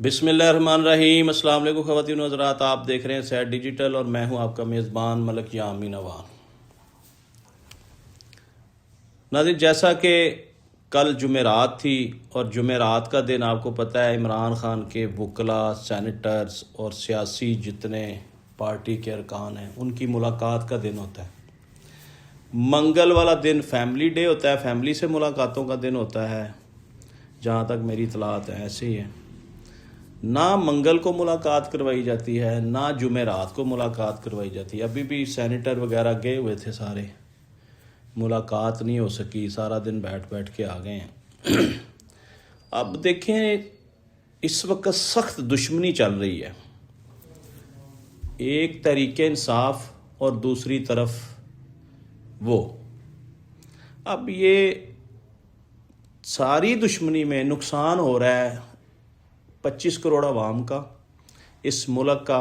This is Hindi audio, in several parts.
बिस्मिल्लाहिर्रहमानिर्रहीम। अस्सलाम वालेकुम ख़वातीन हज़रात, आप देख रहे हैं सैर डिजिटल और मैं हूं आपका मेज़बान मलक यामी नवान। नाज़रीन, जैसा कि कल जुमेरात थी और जुमेरात का दिन आपको पता है इमरान खान के वकला, सैनेटर्स और सियासी जितने पार्टी के अरकान हैं उनकी मुलाकात का दिन होता है। मंगल वाला दिन फैमिली डे होता है, फैमिली से मुलाकातों का दिन होता है, जहाँ तक मेरी इतलात है ऐसे ही है। ना मंगल को मुलाकात करवाई जाती है, ना जुमेरात को मुलाकात करवाई जाती है। अभी भी सेनेटर वगैरह गए हुए थे सारे, मुलाकात नहीं हो सकी, सारा दिन बैठ बैठ के आ गए हैं। अब देखें, इस वक्त सख्त दुश्मनी चल रही है, एक तरीके इंसाफ और दूसरी तरफ वो। अब ये सारी दुश्मनी में नुकसान हो रहा है 25 करोड़ आवाम का, इस मुल्क का।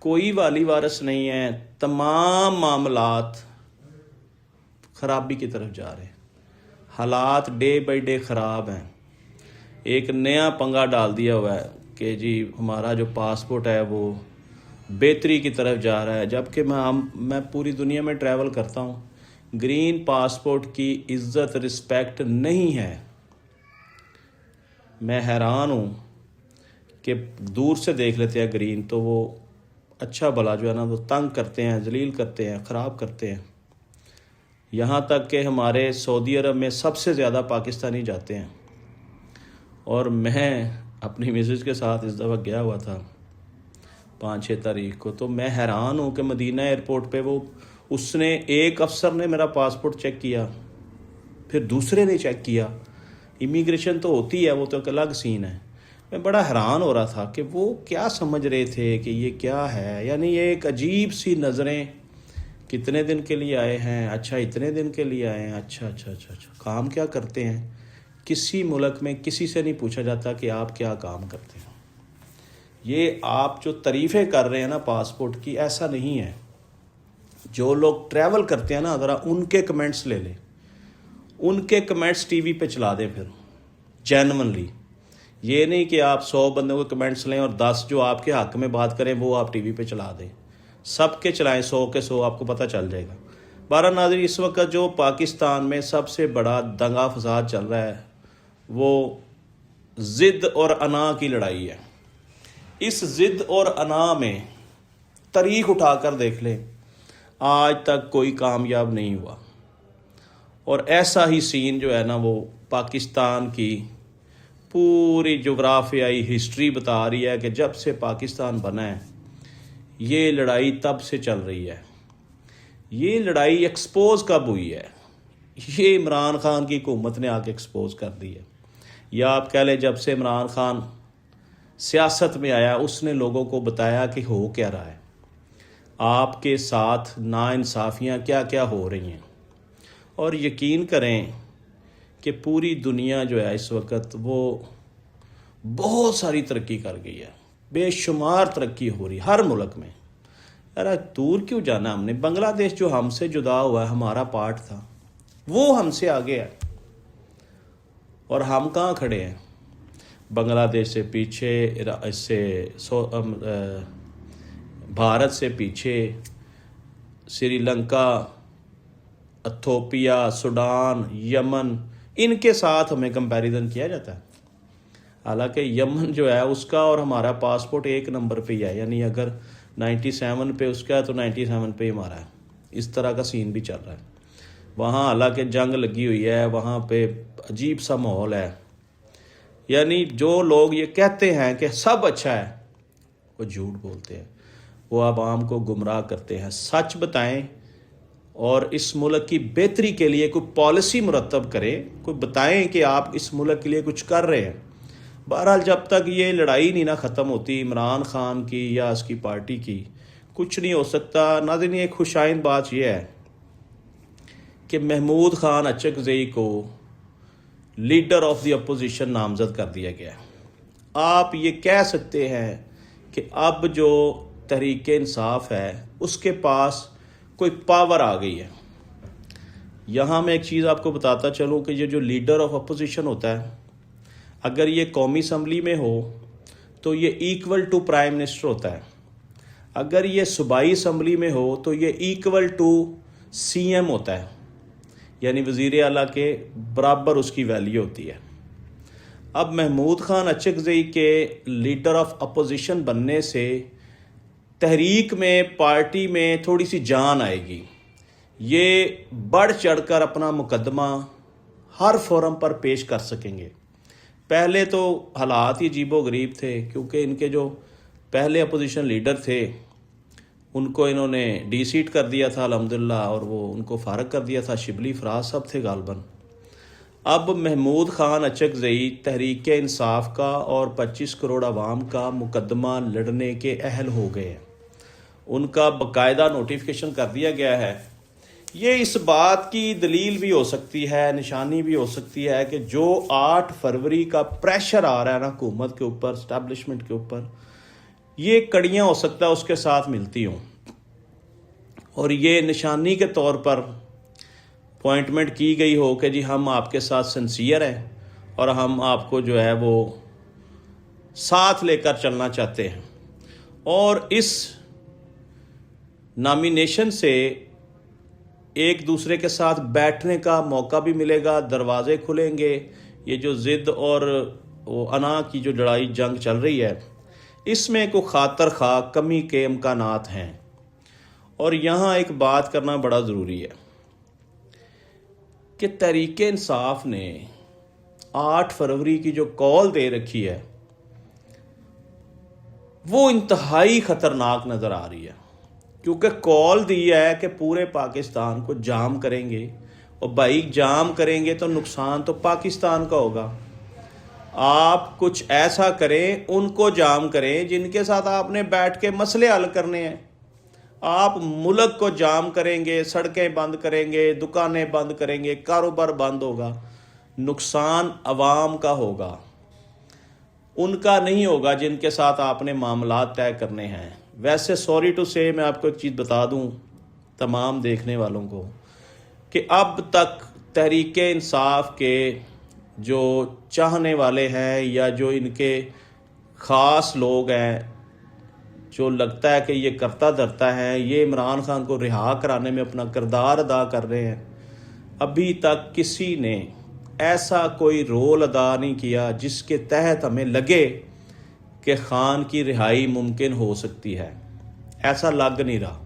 कोई वाली वारस नहीं है, तमाम मामलात ख़राबी की तरफ जा रहे हैं, हालात डे बाई डे ख़राब हैं। एक नया पंगा डाल दिया हुआ है कि जी हमारा जो पासपोर्ट है वो बेहतरी की तरफ जा रहा है, जबकि मैं पूरी दुनिया में ट्रैवल करता हूँ, ग्रीन पासपोर्ट की इज़्ज़त रिस्पेक्ट नहीं है। मैं हैरान हूँ कि दूर से देख लेते हैं ग्रीन तो वो अच्छा भला जो है ना वो तंग करते हैं, जलील करते हैं, ख़राब करते हैं। यहाँ तक कि हमारे सऊदी अरब में सबसे ज़्यादा पाकिस्तानी जाते हैं। और मैं अपनी मिसेज के साथ इस दफ़ा गया हुआ था 5-6 तारीख को, तो मैं हैरान हूँ कि मदीना एयरपोर्ट पे उसने एक अफसर ने मेरा पासपोर्ट चेक किया, फिर दूसरे ने चेक किया। इमिग्रेशन तो होती है, वो तो एक अलग सीन है। मैं बड़ा हैरान हो रहा था कि वो क्या समझ रहे थे कि ये क्या है, यानी ये एक अजीब सी नज़रें। कितने दिन के लिए आए हैं? अच्छा इतने दिन के लिए आए हैं, अच्छा अच्छा अच्छा अच्छा। काम क्या करते हैं? किसी मुल्क में किसी से नहीं पूछा जाता कि आप क्या काम करते हैं। ये आप जो तारीफ़ें कर रहे हैं ना पासपोर्ट की, ऐसा नहीं है। जो लोग ट्रैवल करते हैं ना, ज़रा उनके कमेंट्स ले लें, उनके कमेंट्स टीवी पे चला दें फिर जेन्युइनली। ये नहीं कि आप 100 बंदों के कमेंट्स लें और 10 जो आपके हक़ में बात करें वो आप टीवी पे चला दें। सबके चलाएं, 100 के 100, आपको पता चल जाएगा। बारह नाज़रीन, इस वक्त जो पाकिस्तान में सबसे बड़ा दंगा फसाद चल रहा है वो ज़िद और अना की लड़ाई है। इस ज़िद और अना में तारीख उठाकर देख लें, आज तक कोई कामयाब नहीं हुआ। और ऐसा ही सीन जो है ना वो पाकिस्तान की पूरी जोग्राफियाई हिस्ट्री बता रही है कि जब से पाकिस्तान बना है ये लड़ाई तब से चल रही है। ये लड़ाई एक्सपोज कब हुई है? ये इमरान खान की हुकूमत ने आके एक्सपोज कर दी है, या आप कह लें जब से इमरान खान सियासत में आया उसने लोगों को बताया कि हो क्या रहा है, आपके साथ नाइंसाफ़ियाँ क्या क्या हो रही हैं। और यकीन करें कि पूरी दुनिया जो है इस वक्त वो बहुत सारी तरक्की कर गई है, बेशुमार तरक्की हो रही हर मुल्क में। यार दूर क्यों जाना हमने? बांग्लादेश जो हमसे जुदा हुआ है, हमारा पार्ट था, वो हमसे आगे है और हम कहाँ खड़े हैं? बांग्लादेश से पीछे, इससे भारत से पीछे, श्रीलंका, इथियोपिया, सूडान, यमन, इनके साथ हमें कंपैरिजन किया जाता है। हालांकि यमन जो है उसका और हमारा पासपोर्ट एक नंबर पे ही है, यानी अगर 97 पे उसका है तो 97 पे ही हमारा है। इस तरह का सीन भी चल रहा है वहाँ। हालांकि जंग लगी हुई है वहाँ पे, अजीब सा माहौल है। यानी जो लोग ये कहते हैं कि सब अच्छा है वो झूठ बोलते हैं, वो आवाम को गुमराह करते हैं। सच बताएं और इस मुल्क की बेहतरी के लिए कोई पॉलिसी मुरतब करें, कोई बताएं कि आप इस मुल्क के लिए कुछ कर रहे हैं। बहरहाल जब तक ये लड़ाई नहीं ना ख़त्म होती इमरान खान की या उसकी पार्टी की, कुछ नहीं हो सकता। नाज़रीन, एक खुशाइन बात यह है कि महमूद खान अचकज़ई को लीडर ऑफ द अपोजिशन नामज़द कर दिया गया। आप ये कह सकते हैं कि अब जो तहरीक इंसाफ है उसके पास कोई पावर आ गई है। यहाँ मैं एक चीज़ आपको बताता चलूँ कि ये जो लीडर ऑफ अपोजिशन होता है, अगर ये कौमी असम्बली में हो तो ये इक्वल टू प्राइम मिनिस्टर होता है। अगर ये सूबाई असम्बली में हो तो ये इक्वल टू सीएम होता है, यानी वज़ीर आला के बराबर उसकी वैल्यू होती है। अब महमूद खान अचकज़ई के लीडर ऑफ अपोजिशन बनने से तहरीक में, पार्टी में थोड़ी सी जान आएगी। ये बढ़ चढ़कर अपना मुकदमा हर फोरम पर पेश कर सकेंगे। पहले तो हालात ही अजीबो गरीब थे, क्योंकि इनके जो पहले अपोजिशन लीडर थे उनको इन्होंने डी सीट कर दिया था अल्हम्दुलिल्लाह, और वो उनको फारग कर दिया था। शिबली फराज साहब थे गालबन। अब महमूद खान अचकज़ई तहरीक इंसाफ का और 25 करोड़ आवाम का मुकदमा लड़ने के अहल हो गए हैं। उनका बाकायदा नोटिफिकेशन कर दिया गया है। ये इस बात की दलील भी हो सकती है, निशानी भी हो सकती है कि जो 8 फरवरी का प्रेशर आ रहा है ना हुकूमत के ऊपर, इस्टेब्लिशमेंट के ऊपर, ये कड़ियाँ हो सकता है उसके साथ मिलती हों, और ये निशानी के तौर पर अपॉइंटमेंट की गई हो कि जी हम आपके साथ सिंसियर हैं और हम आपको जो है वो साथ लेकर चलना चाहते हैं। और इस नॉमिनेशन से एक दूसरे के साथ बैठने का मौका भी मिलेगा, दरवाजे खुलेंगे। ये जो ज़िद और वो अना की जो लड़ाई जंग चल रही है, इसमें को खातर खा कमी के इम्कानात हैं। और यहाँ एक बात करना बड़ा ज़रूरी है कि तहरीक इंसाफ ने 8 फरवरी की जो कॉल दे रखी है वो इंतहाई ख़तरनाक नज़र आ रही है, क्योंकि कॉल दी है कि पूरे पाकिस्तान को जाम करेंगे, और भाई जाम करेंगे तो नुकसान तो पाकिस्तान का होगा। आप कुछ ऐसा करें, उनको जाम करें जिनके साथ आपने बैठ के मसले हल करने हैं। आप मुल्क को जाम करेंगे, सड़कें बंद करेंगे, दुकानें बंद करेंगे, कारोबार बंद होगा, नुकसान अवाम का होगा, उनका नहीं होगा जिनके साथ आपने मामला तय करने हैं। वैसे सॉरी टू से मैं आपको एक चीज़ बता दूं तमाम देखने वालों को कि अब तक तहरीक इंसाफ के जो चाहने वाले हैं या जो इनके ख़ास लोग हैं, जो लगता है कि ये करता धरता है, ये इमरान खान को रिहा कराने में अपना किरदार अदा कर रहे हैं, अभी तक किसी ने ऐसा कोई रोल अदा नहीं किया जिसके तहत हमें लगे कि खान की रिहाई मुमकिन हो सकती है। ऐसा लग नहीं रहा,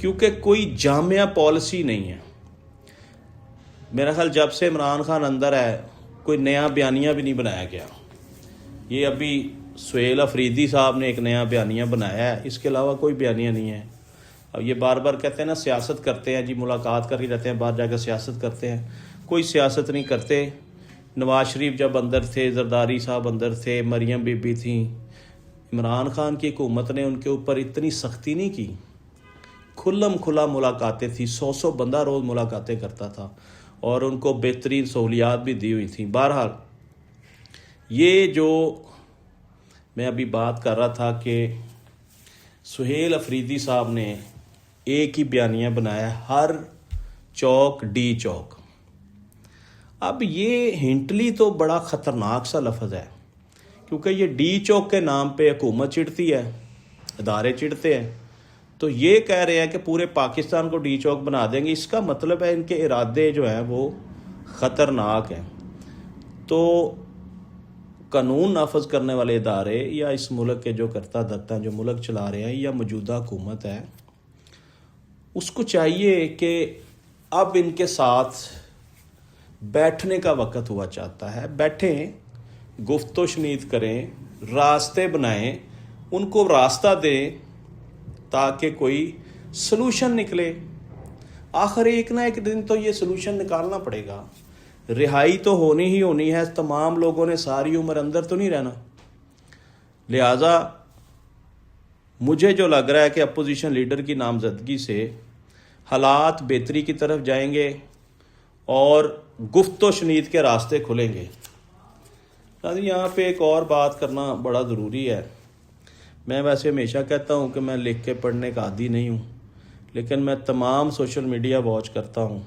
क्योंकि कोई जामिया पॉलिसी नहीं है। मेरा ख्याल जब से इमरान खान अंदर है कोई नया बयानिया भी नहीं बनाया गया। ये अभी सुहेल अफरीदी साहब ने एक नया बयानिया बनाया है, इसके अलावा कोई बयानिया नहीं है। अब ये बार बार कहते हैं ना सियासत करते हैं जी, मुलाकात कर ही रहते हैं, बाहर जाकर सियासत करते हैं। कोई सियासत नहीं करते। नवाज शरीफ जब अंदर थे, जरदारी साहब अंदर थे, मरियम बीबी थी, इमरान खान की हुकूमत ने उनके ऊपर इतनी सख्ती नहीं की। खुल्लम खुला मुलाकातें थी, 100 बंदा रोज़ मुलाकातें करता था, और उनको बेहतरीन सहूलियात भी दी हुई थी। बहरहाल ये जो मैं अभी बात कर रहा था कि सुहेल अफरीदी साहब ने एक ही बयानिया बनाया, हर चौक डी चौक। अब ये हिंटली तो बड़ा ख़तरनाक सा लफ्ज़ है, क्योंकि ये डी चौक के नाम पे हुकूमत चिढ़ती है, इदारे चिढ़ते हैं, तो ये कह रहे हैं कि पूरे पाकिस्तान को डी चौक बना देंगे। इसका मतलब है इनके इरादे जो हैं वो ख़तरनाक हैं। तो कानून नाफज करने वाले इदारे या इस मुल्क के जो करता धरता जो मुल्क चला रहे हैं या मौजूदा हुकूमत है, उसको चाहिए कि अब इनके साथ बैठने का वक़्त हुआ चाहता है। बैठें, गुफ्तो शनीद करें, रास्ते बनाएं, उनको रास्ता दें ताकि कोई सलूशन निकले। आखिर एक ना एक दिन तो ये सलूशन निकालना पड़ेगा। रिहाई तो होनी ही होनी है। तमाम लोगों ने सारी उम्र अंदर तो नहीं रहना। लिहाजा मुझे जो लग रहा है कि अपोजिशन लीडर की नामजदगी से हालात बेहतरी की तरफ जाएंगे और गुफ्तो शनीद के रास्ते खुलेंगे। यहाँ पे एक और बात करना बड़ा ज़रूरी है। मैं वैसे हमेशा कहता हूँ कि मैं लिख के पढ़ने का आदी नहीं हूँ, लेकिन मैं तमाम सोशल मीडिया वॉच करता हूँ।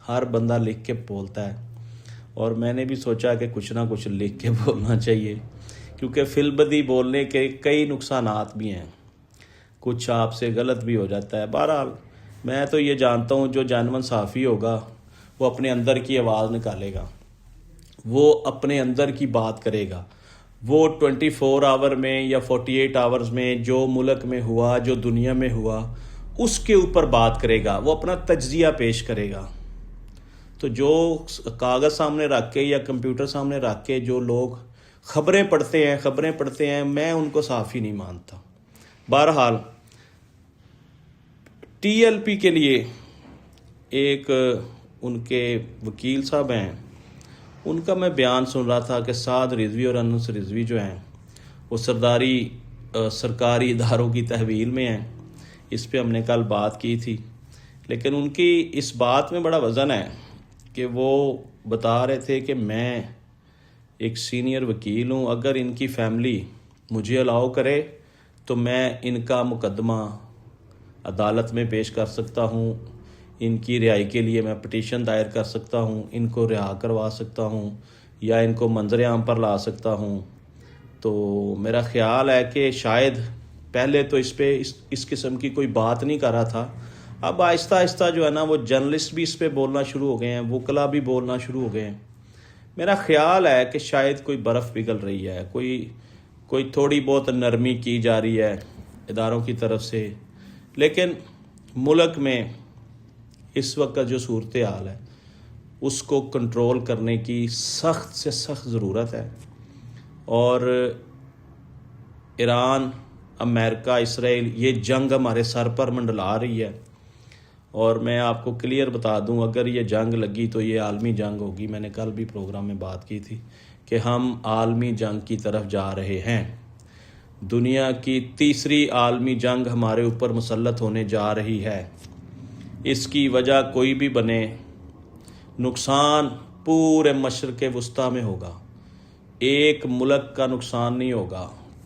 हर बंदा लिख के बोलता है, और मैंने भी सोचा कि कुछ ना कुछ लिख के बोलना चाहिए, क्योंकि फिलबदी बोलने के कई नुकसानात भी हैं, कुछ आपसे गलत भी हो जाता है। बहरहाल मैं तो ये जानता हूँ जो जानवन साफ़ी होगा वो अपने अंदर की आवाज़ निकालेगा, वो अपने अंदर की बात करेगा, वो 24 आवर में या 48 आवर्स में जो मुल्क में हुआ, जो दुनिया में हुआ, उसके ऊपर बात करेगा, वो अपना तज्जिया पेश करेगा। तो जो कागज़ सामने रख के या कंप्यूटर सामने रख के जो लोग खबरें पढ़ते हैं, मैं उनको साफ़ी नहीं मानता। बहरहाल TLP के लिए एक उनके वकील साहब हैं, उनका मैं बयान सुन रहा था कि साद रिजवी और अनस रिजवी जो हैं वो सरकारी इदारों की तहवील में हैं। इस पे हमने कल बात की थी, लेकिन उनकी इस बात में बड़ा वज़न है कि वो बता रहे थे कि मैं एक सीनियर वकील हूँ, अगर इनकी फैमिली मुझे अलाउ करे तो मैं इनका मुकदमा अदालत में पेश कर सकता हूँ, इनकी रिहाई के लिए मैं पिटीशन दायर कर सकता हूँ, इनको रिहा करवा सकता हूँ या इनको मंजर आम पर ला सकता हूँ। तो मेरा ख्याल है कि शायद पहले तो इस किस्म की कोई बात नहीं कर रहा था, अब आहिस्ता आहिस्ता जो है ना वो जर्नलिस्ट भी इस पे बोलना शुरू हो गए हैं, वकला भी बोलना शुरू हो गए हैं। मेरा ख्याल है कि शायद कोई बर्फ़ पिघल रही है, कोई थोड़ी बहुत नरमी की जा रही है इदारों की तरफ से। लेकिन मुल्क में इस वक्त जो सूरत हाल है उसको कंट्रोल करने की सख्त से सख्त ज़रूरत है। और ईरान, अमेरिका, इसराइल, ये जंग हमारे सर पर मंडला रही है। और मैं आपको क्लियर बता दूं, अगर ये जंग लगी तो ये आलमी जंग होगी। मैंने कल भी प्रोग्राम में बात की थी कि हम आलमी जंग की तरफ जा रहे हैं। दुनिया की तीसरी आलमी जंग हमारे ऊपर मुसल्लत होने जा रही है। इसकी वजह कोई भी बने, नुकसान पूरे मशरिक़ वस्ता में होगा। एक मुल्क का नुकसान नहीं होगा,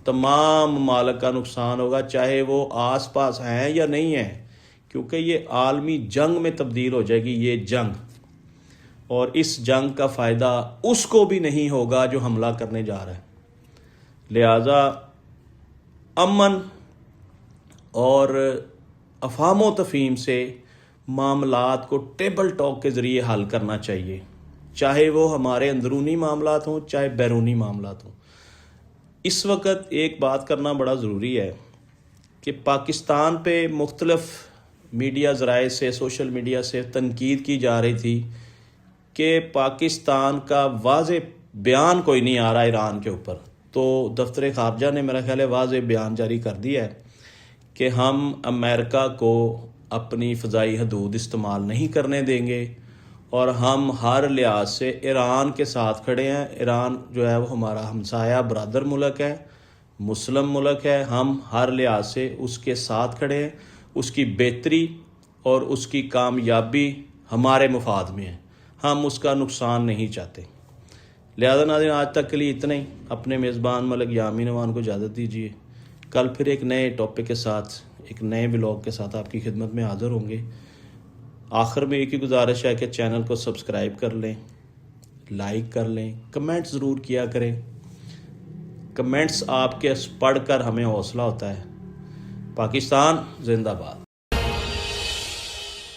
तमाम ममालिक का नुकसान होगा, चाहे वो आस पास हैं या नहीं हैं, क्योंकि ये आलमी जंग में तब्दील हो जाएगी ये जंग। और इस जंग का फ़ायदा उसको भी नहीं होगा जो हमला करने जा रहा है। लिहाजा अमन और अफाम तफ़हीम से मामलात को टेबल टॉक के ज़रिए हल करना चाहिए, चाहे वो हमारे अंदरूनी मामलात हों चाहे बैरूनी मामलात हों। इस वक्त एक बात करना बड़ा ज़रूरी है कि पाकिस्तान पे मुख्तलिफ़ मीडिया ज़राए से, सोशल मीडिया से तनकीद की जा रही थी कि पाकिस्तान का वाज़े बयान कोई नहीं आ रहा ईरान के ऊपर। तो दफ्तर ख़ारजा ने मेरा ख्याल है वाज़े बयान जारी कर दिया है कि हम अमेरिका को अपनी फ़ज़ाई हदूद इस्तेमाल नहीं करने देंगे और हम हर लिहाज से ईरान के साथ खड़े हैं। ईरान जो है वो हमारा हमसाया बरादर मुल्क है, मुस्लिम मुल्क है, हम हर लिहाज से उसके साथ खड़े हैं। उसकी बेहतरी और उसकी कामयाबी हमारे मुफाद में है, हम उसका नुकसान नहीं चाहते। लिहाजा नाज़रीन, आज तक के लिए इतना ही। अपने मेज़बान मलिक यामीन अमान को इजाज़त दीजिए। कल फिर एक नए टॉपिक के साथ, एक नए व्लॉग के साथ आपकी खिदमत में हाज़िर होंगे। आखिर में एक ही गुजारिश है कि चैनल को सब्सक्राइब कर लें, लाइक कर लें, कमेंट ज़रूर किया करें। कमेंट्स आपके पढ़कर हमें हौसला होता है। पाकिस्तान जिंदाबाद।